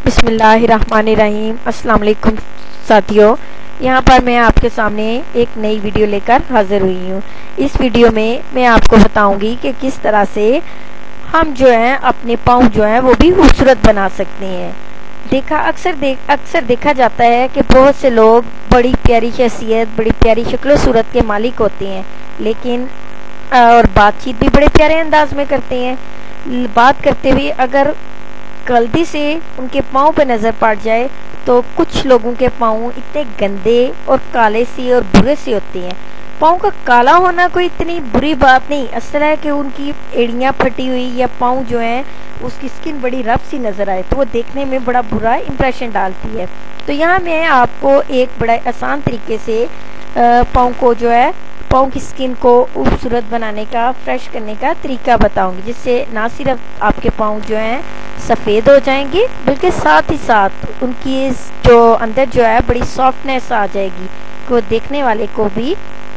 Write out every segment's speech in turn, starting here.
बिस्मिल्लाहिर्रहमानिर्रहीम। अस्सलाम वालेकुम साथियों, यहाँ पर मैं आपके सामने एक नई वीडियो लेकर हाजिर हुई हूँ। इस वीडियो में मैं आपको बताऊंगी कि किस तरह से हम जो है अपने पाँव जो है वो भी खूबसूरत बना सकते हैं। अक्सर देखा जाता है कि बहुत से लोग बड़ी प्यारी शख्सियत, बड़ी प्यारी शक्ल सूरत के मालिक होते हैं, लेकिन और बातचीत भी बड़े प्यारे अंदाज में करते हैं। बात करते हुए अगर गलती से उनके पाँव पे नज़र पड़ जाए तो कुछ लोगों के पाँव इतने गंदे और काले से और बुरे से होते हैं। पाँव का काला होना कोई इतनी बुरी बात नहीं, असल है कि उनकी एड़ियाँ फटी हुई या पाँव जो है उसकी स्किन बड़ी रफ सी नज़र आए तो वो देखने में बड़ा बुरा इंप्रेशन डालती है। तो यहाँ मैं आपको एक बड़ा आसान तरीके से पाँव की स्किन को खूबसूरत बनाने का, फ्रेश करने का तरीका बताऊंगी, जिससे ना सिर्फ आपके पाँव जो हैं सफ़ेद हो जाएंगे बल्कि साथ ही साथ उनकी जो अंदर जो है बड़ी सॉफ्टनेस आ जाएगी, को देखने वाले को भी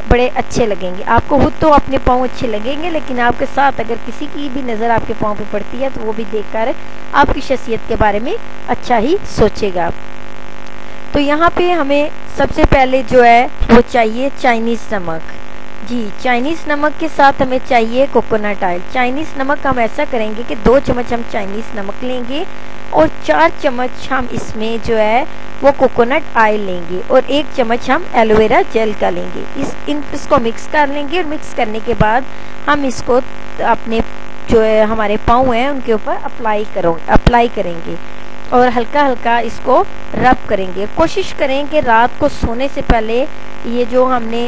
बड़े अच्छे लगेंगे। आपको खुद तो अपने पाँव अच्छे लगेंगे, लेकिन आपके साथ अगर किसी की भी नज़र आपके पाँव पे पड़ती है तो वो भी देखकर आपकी शख्सियत के बारे में अच्छा ही सोचेगा। तो यहाँ पे हमें सबसे पहले जो है वो चाहिए चाइनीज़ नमक। जी, चाइनीज़ नमक के साथ हमें चाहिए कोकोनट ऑयल। चाइनीज़ नमक हम ऐसा करेंगे कि 2 चम्मच हम चाइनीज़ नमक लेंगे और 4 चम्मच हम इसमें जो है वो कोकोनट ऑयल लेंगे और 1 चम्मच हम एलोवेरा जेल का लेंगे। इसको मिक्स कर लेंगे और मिक्स करने के बाद हम इसको अपने जो है हमारे पाँव हैं उनके ऊपर अप्लाई करेंगे और हल्का हल्का इसको रब करेंगे। कोशिश करें कि रात को सोने से पहले ये जो हमने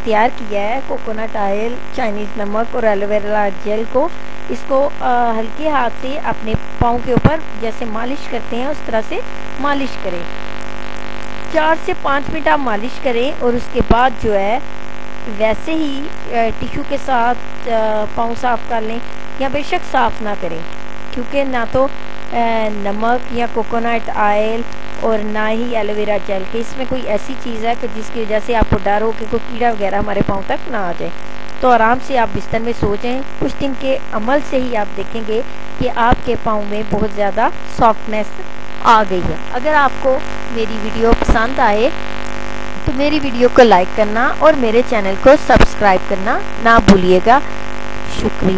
तैयार किया है कोकोनट ऑयल, चाइनीज़ नमक और एलोवेरा जेल को, इसको हल्के हाथ से अपने पाँव के ऊपर जैसे मालिश करते हैं उस तरह से मालिश करें। 4 से 5 मिनट आप मालिश करें और उसके बाद जो है वैसे ही टिश्यू के साथ पाँव साफ़ कर लें, या बेशक साफ़ ना करें, क्योंकि ना तो नमक या कोकोनट ऑयल और ना ही एलोवेरा जेल के इसमें कोई ऐसी चीज़ है कि जिसकी वजह से आपको डर हो कि कोई कीड़ा वगैरह हमारे पाँव तक ना आ जाए। तो आराम से आप बिस्तर में सो जाएं। कुछ दिन के अमल से ही आप देखेंगे कि आपके पाँव में बहुत ज़्यादा सॉफ्टनेस आ गई है। अगर आपको मेरी वीडियो पसंद आए तो मेरी वीडियो को लाइक करना और मेरे चैनल को सब्सक्राइब करना ना भूलिएगा। शुक्रिया।